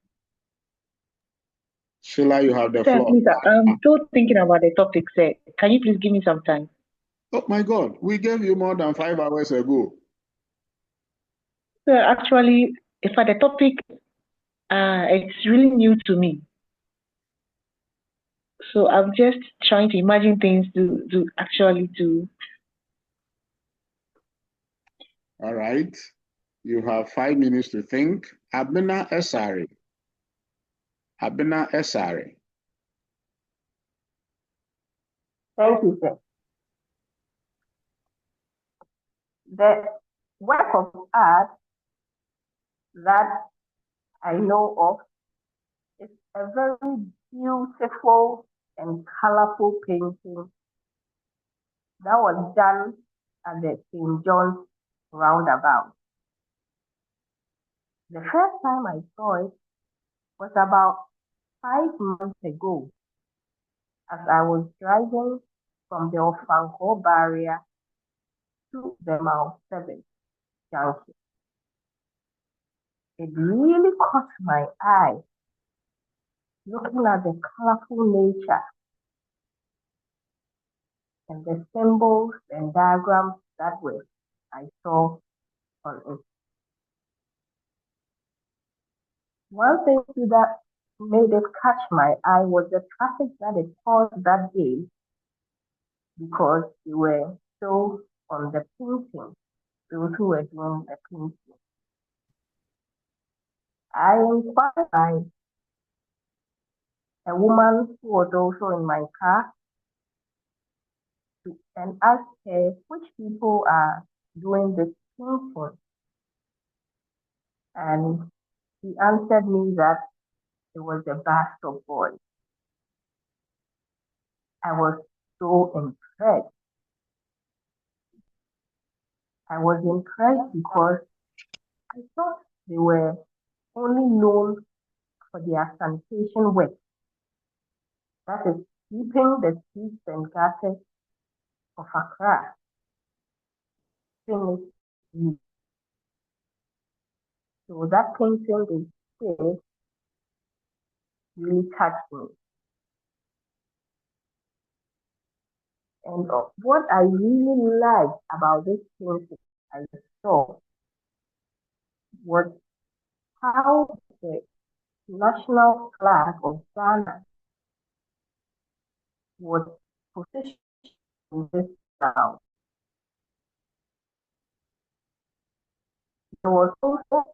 Sheila, you have the sir, floor. please, I'm still thinking about the topic, sir. Can you please give me some time? Oh my God, we gave you more than 5 hours ago. So actually, for the topic, it's really new to me. So I'm just trying to imagine things to actually do. All right. You have 5 minutes to think. Abena Esari. Abena Esari. Thank you, sir. The work of art that I know of is a very beautiful and colorful painting that was done at the St. John's roundabout. The first time I saw it was about 5 months ago as I was driving from the Ofanko barrier to the Mount 7 junction. It really caught my eye looking at the colorful nature and the symbols and diagrams that I saw on it. One thing that made it catch my eye was the traffic that it caused that day because we were still on the painting, those who were doing the painting. I inquired by a woman who was also in my car and asked her which people are doing this painting. And she answered me that it was a Bastard boy. I was so impressed. I was impressed because I thought they were only known for their sanitation work, that is, keeping the streets and gutters of Accra finished. So that painting they did really touched me. And what I really liked about this painting I saw was how the national flag of Ghana was positioned in this ground. There was also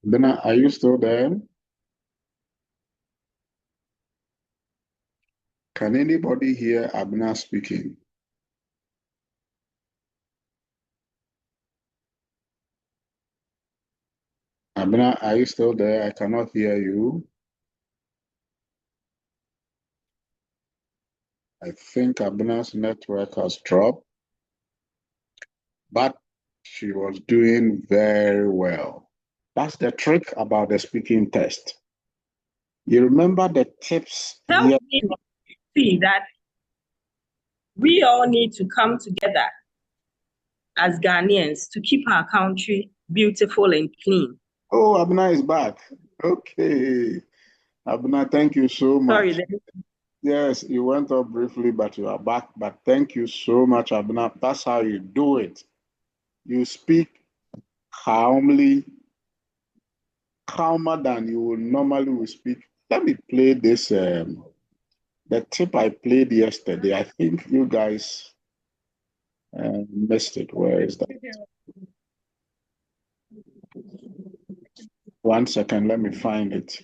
Abena, are you still there? Can anybody hear Abena speaking? Abena, are you still there? I cannot hear you. I think Abena's network has dropped, but she was doing very well. That's the trick about the speaking test. You remember the tips? Help me see that we all need to come together as Ghanaians to keep our country beautiful and clean. Oh, Abena is back. Okay. Abena, thank you so much. Sorry. Yes, you went up briefly, but you are back. But thank you so much, Abena. That's how you do it. You speak calmly, calmer than you would normally speak. Let me play this, the tip I played yesterday. I think you guys missed it. Where is that? 1 second, let me find it.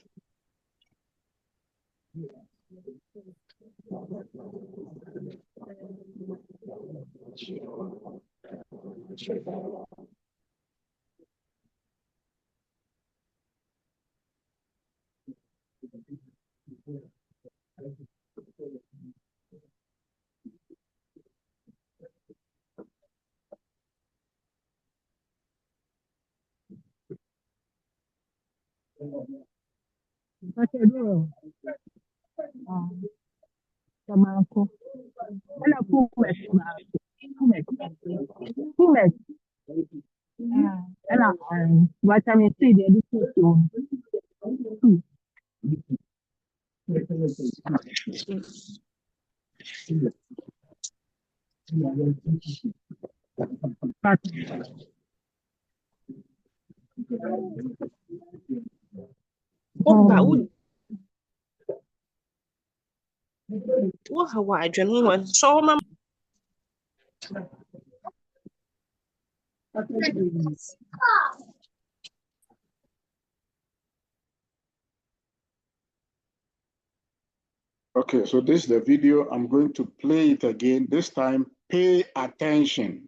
Okay, so this is the video. I'm going to play it again. This time, pay attention.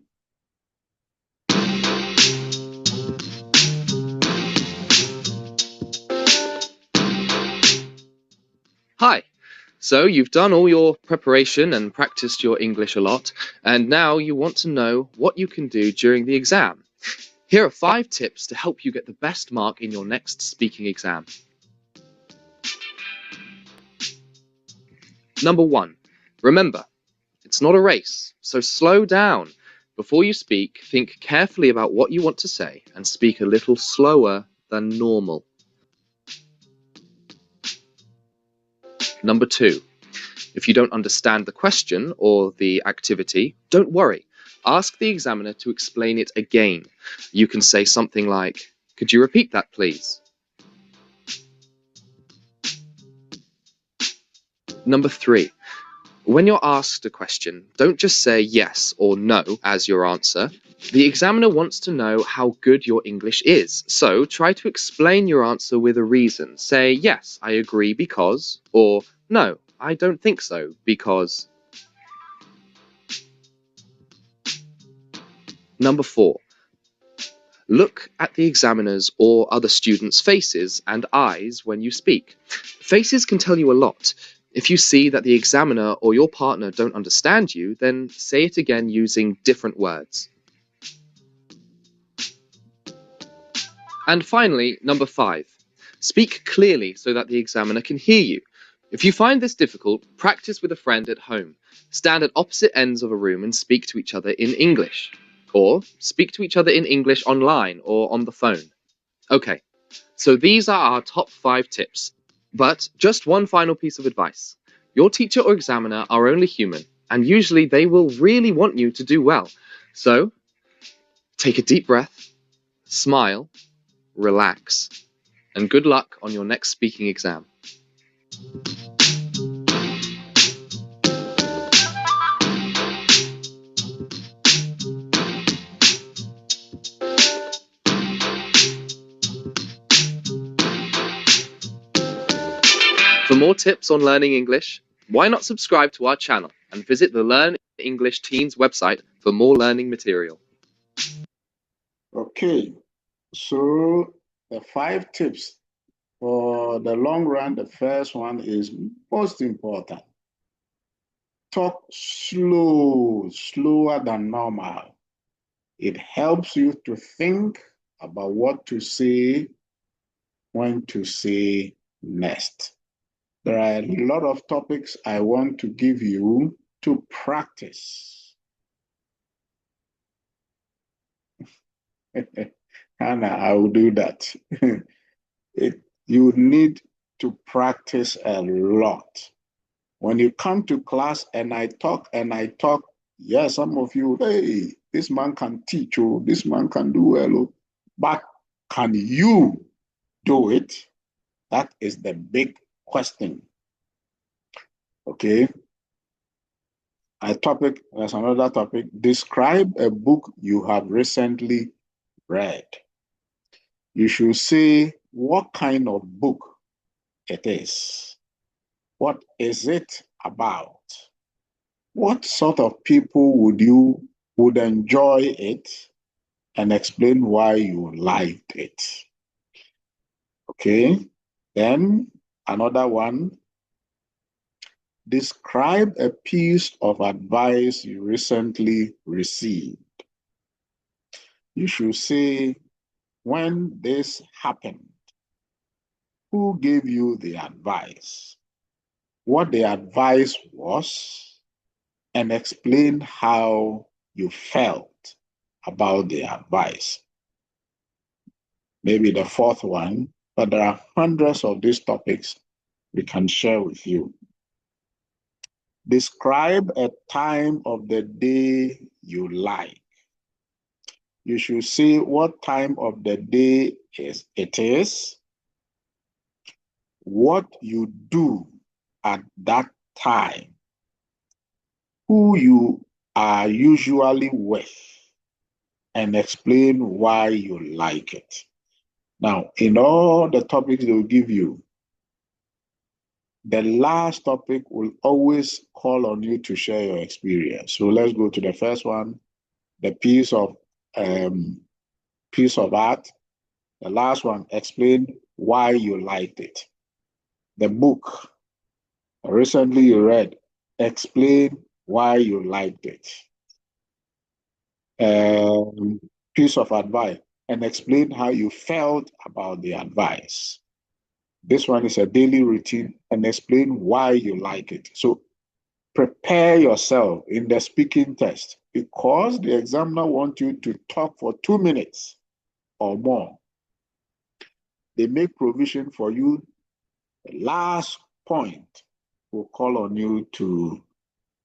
Hi. So you've done all your preparation and practiced your English a lot, and now you want to know what you can do during the exam. Here are 5 tips to help you get the best mark in your next speaking exam. Number 1. Remember, it's not a race, so slow down. Before you speak, think carefully about what you want to say and speak a little slower than normal. Number 2. If you don't understand the question or the activity, don't worry. Ask the examiner to explain it again. You can say something like, "Could you repeat that, please?" Number 3. When you're asked a question, don't just say yes or no as your answer. The examiner wants to know how good your English is, so try to explain your answer with a reason. Say, "Yes, I agree because," or "No, I don't think so because." Number 4. Look at the examiner's or other students' faces and eyes when you speak. Faces can tell you a lot. If you see that the examiner or your partner don't understand you, then say it again using different words. And finally, number 5. Speak clearly so that the examiner can hear you. If you find this difficult, practice with a friend at home. Stand at opposite ends of a room and speak to each other in English. Or speak to each other in English online or on the phone. Okay, so these are our top 5 tips. But just one final piece of advice. Your teacher or examiner are only human, and usually they will really want you to do well. So, take a deep breath, smile, relax, and good luck on your next speaking exam. For more tips on learning English, why not subscribe to our channel and visit the Learn English Teens website for more learning material. Okay, so the 5 tips for the long run, the first one is most important. Talk slower than normal. It helps you to think about what to say, when to say next. There are a lot of topics I want to give you to practice. Hannah, I will do that. You need to practice a lot. When you come to class and I talk, yeah, some of you, hey, this man can teach, oh, this man can do well, oh, but can you do it? That is the big question. Okay. There's another topic. Describe a book you have recently read. You should say what kind of book it is. What is it about? What sort of people would enjoy it, and explain why you liked it. Okay, then another one. Describe a piece of advice you recently received. You should say, when this happened, who gave you the advice, what the advice was, and explain how you felt about the advice. Maybe the fourth one, but there are hundreds of these topics we can share with you. Describe a time of the day you like. You should say what time of the day it is, what you do at that time, who you are usually with, and explain why you like it. Now, in all the topics they will give you, the last topic will always call on you to share your experience. So let's go to the first one, the piece of art. The last one, explain why you liked it. The book recently you read, explain why you liked it. Piece of advice, and explain how you felt about the advice. This one is a daily routine, and explain why you like it. So prepare yourself in the speaking test, because the examiner wants you to talk for 2 minutes or more. They make provision for you. The last point will call on you to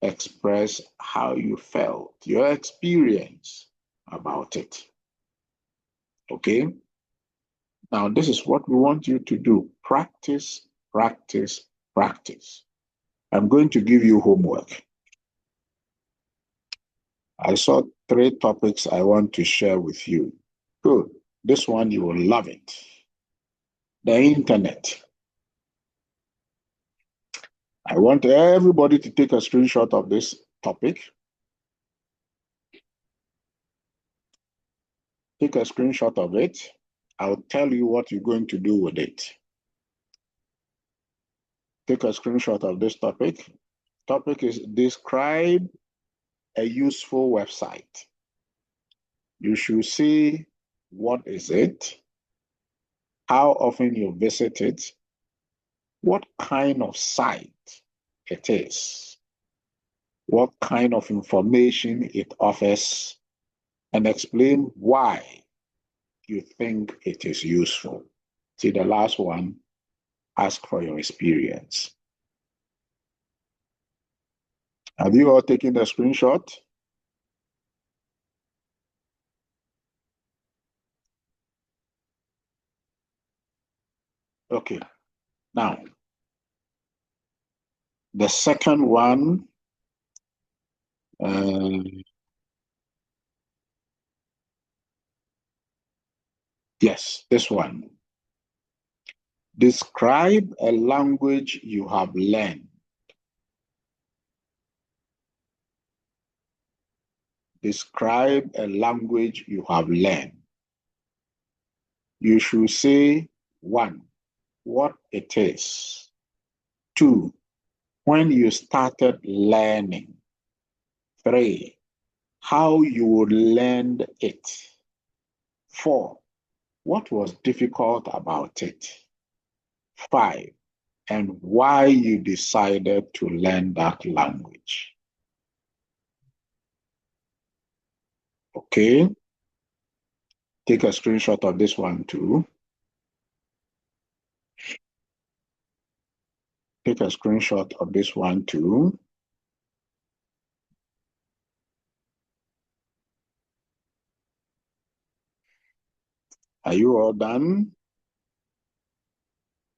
express how you felt, your experience about it. Okay? Now, this is what we want you to do. Practice, practice, practice. I'm going to give you homework. I saw 3 topics I want to share with you. Good. This one, you will love it. The internet. I want everybody to take a screenshot of this topic. Take a screenshot of it. I'll tell you what you're going to do with it. Take a screenshot of this topic. Topic is describe a useful website. You should see what is it, how often you visit it, what kind of site it is, what kind of information it offers, and explain why you think it is useful. See the last one, ask for your experience. Have you all taken the screenshot? Okay. Now, the second one, yes, this one. Describe a language you have learned. Describe a language you have learned. You should say, 1, what it is. 2, when you started learning. 3, how you learned it. 4, what was difficult about it. 5, and why you decided to learn that language. Okay? Take a screenshot of this one too. Take a screenshot of this one too. Are you all done?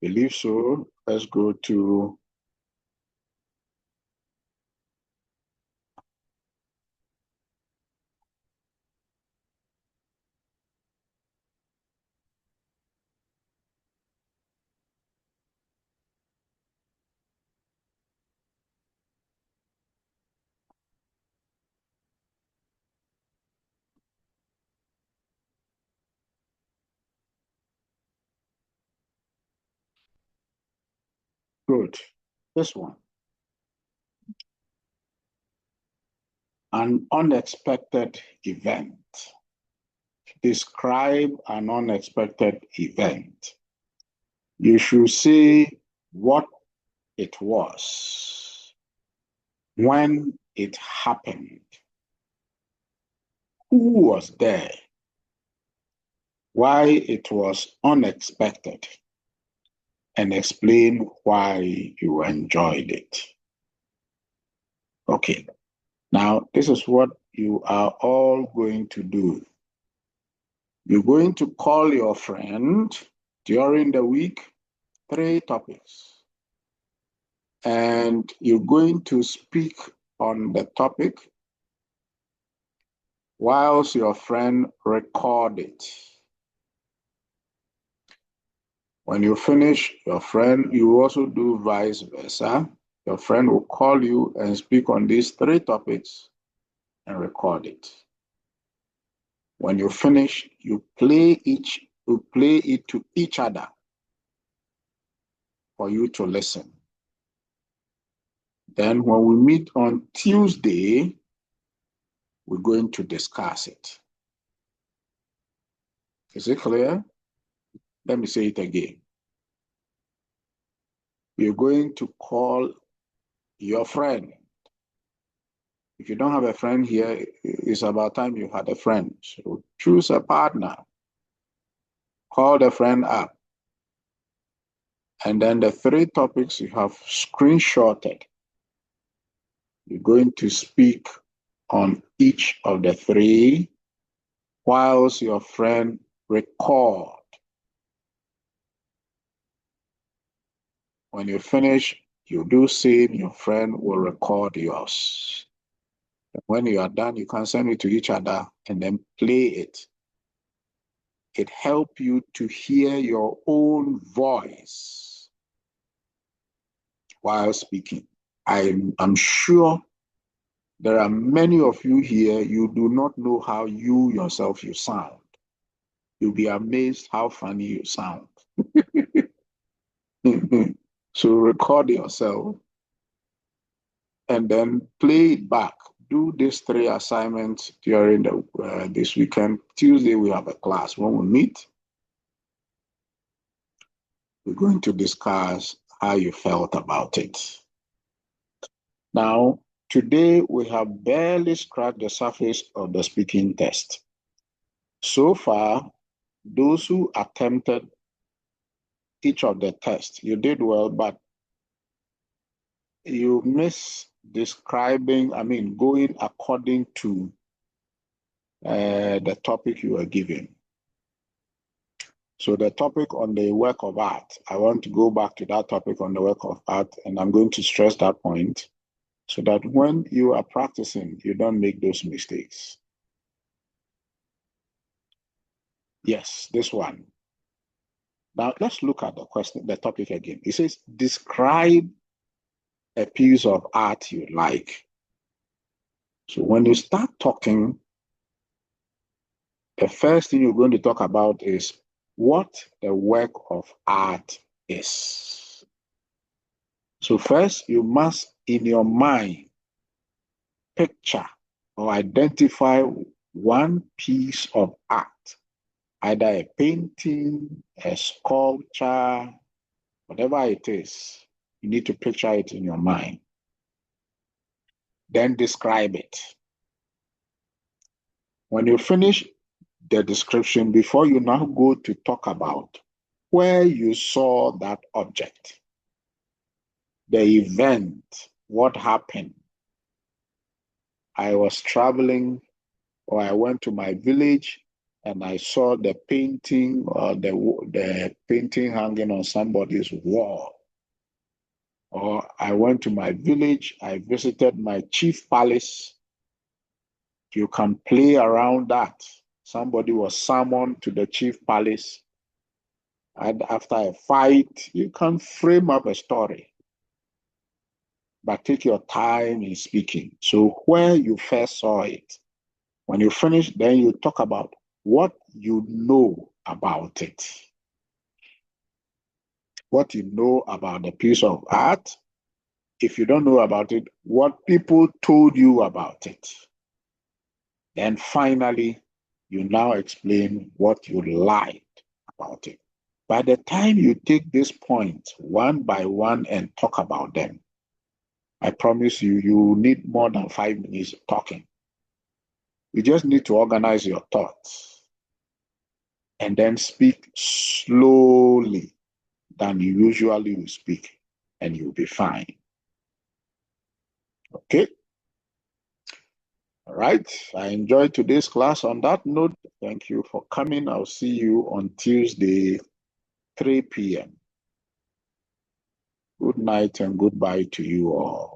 Believe so. Let's go to Good. This one. An unexpected event. Describe an unexpected event. You should say what it was, when it happened, who was there, why it was unexpected, and explain why you enjoyed it. Okay, now this is what you are all going to do. You're going to call your friend during the week, 3 topics. And you're going to speak on the topic whilst your friend record it. When you finish, your friend, you also do vice versa. Your friend will call you and speak on these 3 topics and record it. When you finish, you play it to each other for you to listen. Then when we meet on Tuesday, we're going to discuss it. Is it clear? Let me say it again. You're going to call your friend. If you don't have a friend here, it's about time you had a friend. So choose a partner. Call the friend up. And then the 3 topics you have screenshotted. You're going to speak on each of the 3 whilst your friend record. When you finish, you do same, your friend will record yours. And when you are done, you can send it to each other and then play it. It helps you to hear your own voice while speaking. I'm sure there are many of you here, you do not know how you yourself you sound. You'll be amazed how funny you sound. So record yourself and then play it back. Do these 3 assignments during this weekend. Tuesday, we have a class. When we meet, we're going to discuss how you felt about it. Now, today we have barely scratched the surface of the speaking test. So far, those who attempted each of the tests, you did well, but you missed going according to the topic you were given. So the topic on the work of art, I want to go back to that topic on the work of art, and I'm going to stress that point so that when you are practicing, you don't make those mistakes. Yes, this one. Now let's look at the topic again. It says, describe a piece of art you like. So when you start talking, the first thing you're going to talk about is what the work of art is. So first, you must, in your mind, picture or identify one piece of art, either a painting, a sculpture, whatever it is. You need to picture it in your mind. Then describe it. When you finish the description, before you now go to talk about where you saw that object, the event, what happened. I was traveling, or I went to my village and I saw the painting or the painting hanging on somebody's wall. Or I went to my village, I visited my chief palace. You can play around that. Somebody was summoned to the chief palace. And after a fight, you can frame up a story. But take your time in speaking. So where you first saw it, when you finish, then you talk about what you know about it. what you know about the piece of art. If you don't know about it, what people told you about it. Then finally, you now explain what you liked about it. By the time you take these points one by one and talk about them, I promise you, you need more than 5 minutes talking. You just need to organize your thoughts and then speak slowly than you usually will speak, and you'll be fine. Okay? All right. I enjoyed today's class. On that note, thank you for coming. I'll see you on Tuesday, 3 p.m. Good night and goodbye to you all.